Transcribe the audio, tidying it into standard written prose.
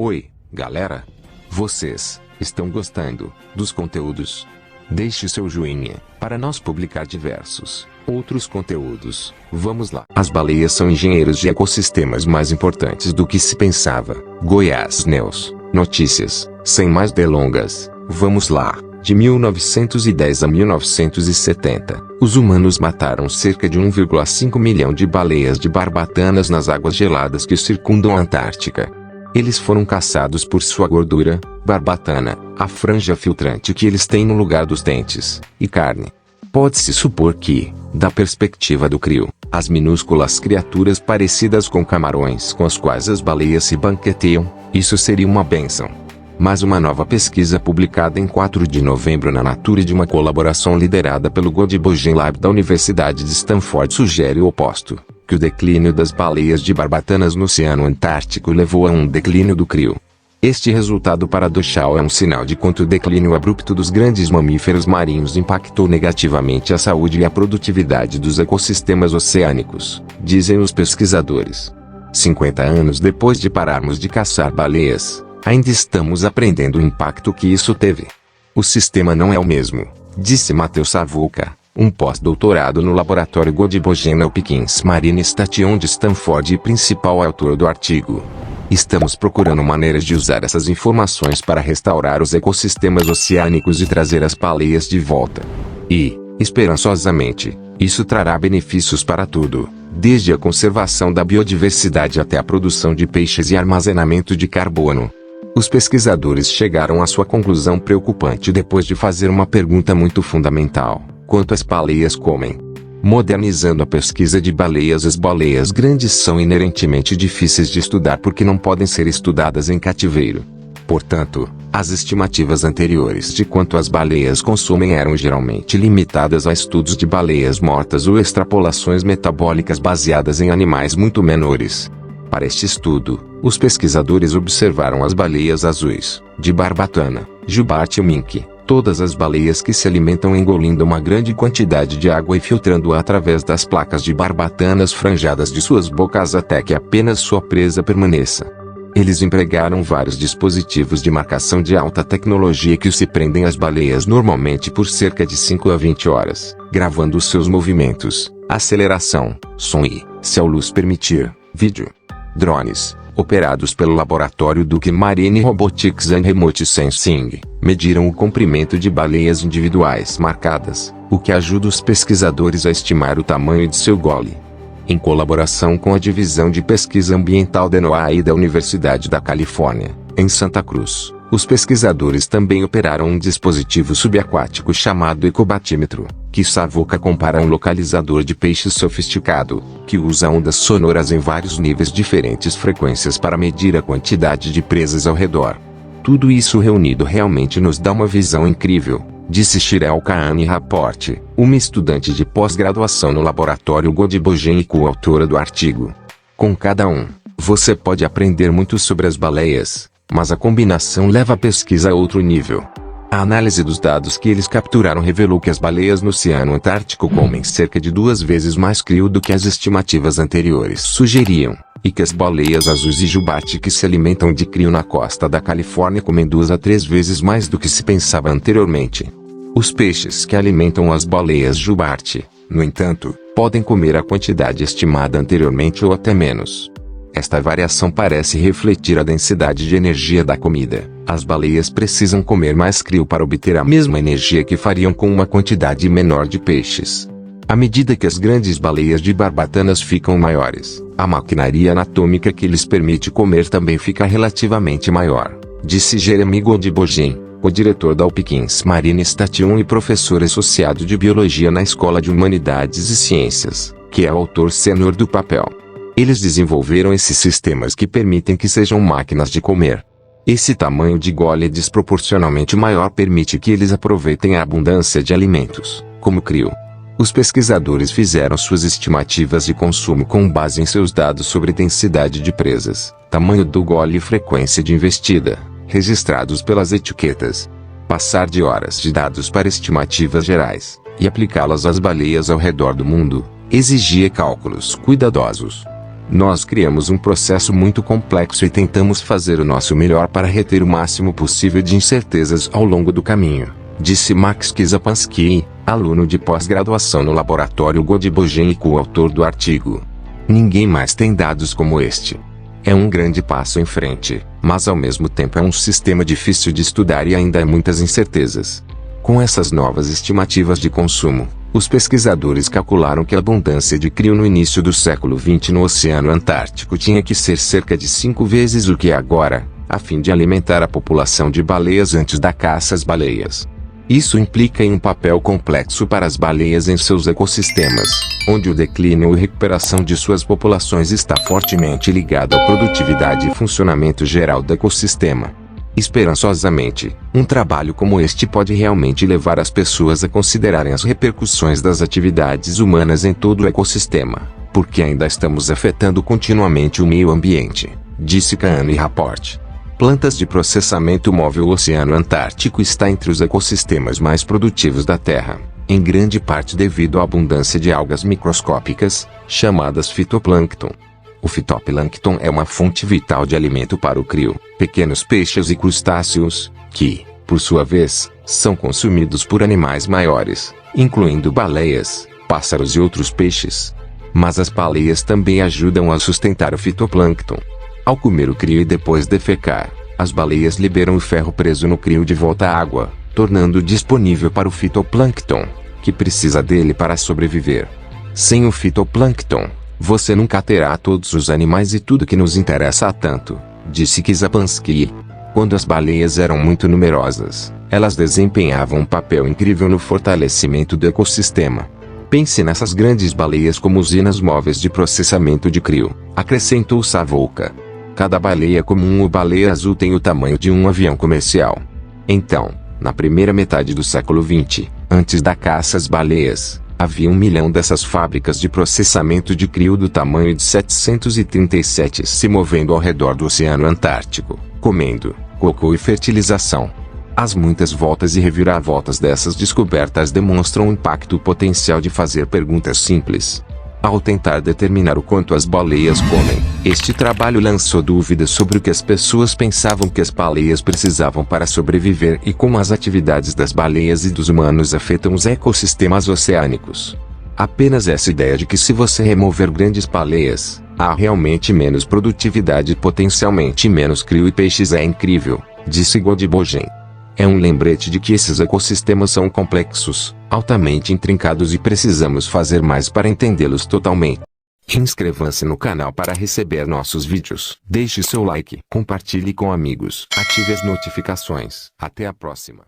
Oi, galera! Vocês estão gostando dos conteúdos? Deixe seu joinha para nós publicar diversos outros conteúdos. Vamos lá! As baleias são engenheiros de ecossistemas mais importantes do que se pensava. Goiás News Notícias. Sem mais delongas, vamos lá. De 1910 a 1970, os humanos mataram cerca de 1,5 milhão de baleias de barbatanas nas águas geladas que circundam a Antártica. Eles foram caçados por sua gordura, barbatana, a franja filtrante que eles têm no lugar dos dentes, e carne. Pode-se supor que, da perspectiva do CRIO, as minúsculas criaturas parecidas com camarões com as quais as baleias se banqueteiam, isso seria uma bênção. Mas uma nova pesquisa publicada em 4 de novembro na Nature de uma colaboração liderada pelo Godbogen Lab da Universidade de Stanford sugere o oposto, que o declínio das baleias de barbatanas no Oceano Antártico levou a um declínio do CRIO. Este resultado paradoxal é um sinal de quanto o declínio abrupto dos grandes mamíferos marinhos impactou negativamente a saúde e a produtividade dos ecossistemas oceânicos, dizem os pesquisadores. 50 anos depois de pararmos de caçar baleias, ainda estamos aprendendo o impacto que isso teve. O sistema não é o mesmo, disse Matheus Savuka, um pós-doutorado no laboratório Godbogen na Hopkins Marine Station de Stanford e principal autor do artigo. Estamos procurando maneiras de usar essas informações para restaurar os ecossistemas oceânicos e trazer as baleias de volta. E, esperançosamente, isso trará benefícios para tudo, desde a conservação da biodiversidade até a produção de peixes e armazenamento de carbono. Os pesquisadores chegaram à sua conclusão preocupante depois de fazer uma pergunta muito fundamental: quantas baleias comem? Modernizando a pesquisa de baleias, as baleias grandes são inerentemente difíceis de estudar porque não podem ser estudadas em cativeiro. Portanto, as estimativas anteriores de quanto as baleias consomem eram geralmente limitadas a estudos de baleias mortas ou extrapolações metabólicas baseadas em animais muito menores. Para este estudo, os pesquisadores observaram as baleias azuis, de barbatana, jubarte e mink, todas as baleias que se alimentam engolindo uma grande quantidade de água e filtrando-a através das placas de barbatanas franjadas de suas bocas até que apenas sua presa permaneça. Eles empregaram vários dispositivos de marcação de alta tecnologia que se prendem às baleias normalmente por cerca de 5 a 20 horas, gravando os seus movimentos, aceleração, som e, se a luz permitir, vídeo. Drones, operados pelo laboratório Duke Marine Robotics and Remote Sensing, mediram o comprimento de baleias individuais marcadas, o que ajuda os pesquisadores a estimar o tamanho de seu gole. Em colaboração com a Divisão de Pesquisa Ambiental da NOAA da Universidade da Califórnia, em Santa Cruz, os pesquisadores também operaram um dispositivo subaquático chamado ecobatímetro, que Savuka compara a um localizador de peixes sofisticado, que usa ondas sonoras em vários níveis diferentes frequências para medir a quantidade de presas ao redor. Tudo isso reunido realmente nos dá uma visão incrível, disse Shirel Kahane Rapport, uma estudante de pós-graduação no laboratório Godbogen e coautora do artigo. Com cada um, você pode aprender muito sobre as baleias, mas a combinação leva a pesquisa a outro nível. A análise dos dados que eles capturaram revelou que as baleias no Oceano Antártico comem cerca de 2 vezes mais CRIO do que as estimativas anteriores sugeriam, e que as baleias azuis e jubarte que se alimentam de CRIO na costa da Califórnia comem 2 a 3 vezes mais do que se pensava anteriormente. Os peixes que alimentam as baleias jubarte, no entanto, podem comer a quantidade estimada anteriormente ou até menos. Esta variação parece refletir a densidade de energia da comida. As baleias precisam comer mais CRIO para obter a mesma energia que fariam com uma quantidade menor de peixes. À medida que as grandes baleias de barbatanas ficam maiores, a maquinaria anatômica que lhes permite comer também fica relativamente maior, disse Jeremy Godbogen, o diretor da Hopkins Marine Station e professor associado de Biologia na Escola de Humanidades e Ciências, que é o autor sênior do papel. Eles desenvolveram esses sistemas que permitem que sejam máquinas de comer. Esse tamanho de gole desproporcionalmente maior permite que eles aproveitem a abundância de alimentos, como CRIO. Os pesquisadores fizeram suas estimativas de consumo com base em seus dados sobre densidade de presas, tamanho do gole e frequência de investida, registrados pelas etiquetas. Passar de horas de dados para estimativas gerais, e aplicá-las às baleias ao redor do mundo, exigia cálculos cuidadosos. Nós criamos um processo muito complexo e tentamos fazer o nosso melhor para reter o máximo possível de incertezas ao longo do caminho, disse Max Kizapansky, aluno de pós-graduação no laboratório Godbogen e coautor do artigo. Ninguém mais tem dados como este. É um grande passo em frente, mas ao mesmo tempo é um sistema difícil de estudar e ainda há muitas incertezas. Com essas novas estimativas de consumo, os pesquisadores calcularam que a abundância de crio no início do século XX no Oceano Antártico tinha que ser cerca de 5 vezes o que é agora, a fim de alimentar a população de baleias antes da caça às baleias. Isso implica em um papel complexo para as baleias em seus ecossistemas, onde o declínio e recuperação de suas populações está fortemente ligado à produtividade e funcionamento geral do ecossistema. Esperançosamente, um trabalho como este pode realmente levar as pessoas a considerarem as repercussões das atividades humanas em todo o ecossistema, porque ainda estamos afetando continuamente o meio ambiente, disse Kahn Rapport. Plantas de processamento móvel. O Oceano Antártico está entre os ecossistemas mais produtivos da Terra, em grande parte devido à abundância de algas microscópicas, chamadas fitoplâncton. O fitoplâncton é uma fonte vital de alimento para o crio, pequenos peixes e crustáceos, que, por sua vez, são consumidos por animais maiores, incluindo baleias, pássaros e outros peixes. Mas as baleias também ajudam a sustentar o fitoplâncton. Ao comer o crio e depois defecar, as baleias liberam o ferro preso no crio de volta à água, tornando-o disponível para o fitoplâncton, que precisa dele para sobreviver. Sem o fitoplâncton, você nunca terá todos os animais e tudo que nos interessa há tanto, disse Kizapansky. Quando as baleias eram muito numerosas, elas desempenhavam um papel incrível no fortalecimento do ecossistema. Pense nessas grandes baleias como usinas móveis de processamento de crio, acrescentou Savolka. Cada baleia comum ou baleia azul tem o tamanho de um avião comercial. Então, na primeira metade do século XX, antes da caça às baleias, havia 1 milhão dessas fábricas de processamento de crio do tamanho de 737 se movendo ao redor do Oceano Antártico, comendo cocô e fertilização. As muitas voltas e reviravoltas dessas descobertas demonstram o impacto potencial de fazer perguntas simples. Ao tentar determinar o quanto as baleias comem, este trabalho lançou dúvidas sobre o que as pessoas pensavam que as baleias precisavam para sobreviver e como as atividades das baleias e dos humanos afetam os ecossistemas oceânicos. Apenas essa ideia de que se você remover grandes baleias, há realmente menos produtividade e potencialmente menos crio e peixes é incrível, disse Godbogen. É um lembrete de que esses ecossistemas são complexos, altamente intrincados e precisamos fazer mais para entendê-los totalmente. Inscreva-se no canal para receber nossos vídeos. Deixe seu like, compartilhe com amigos, ative as notificações. Até a próxima.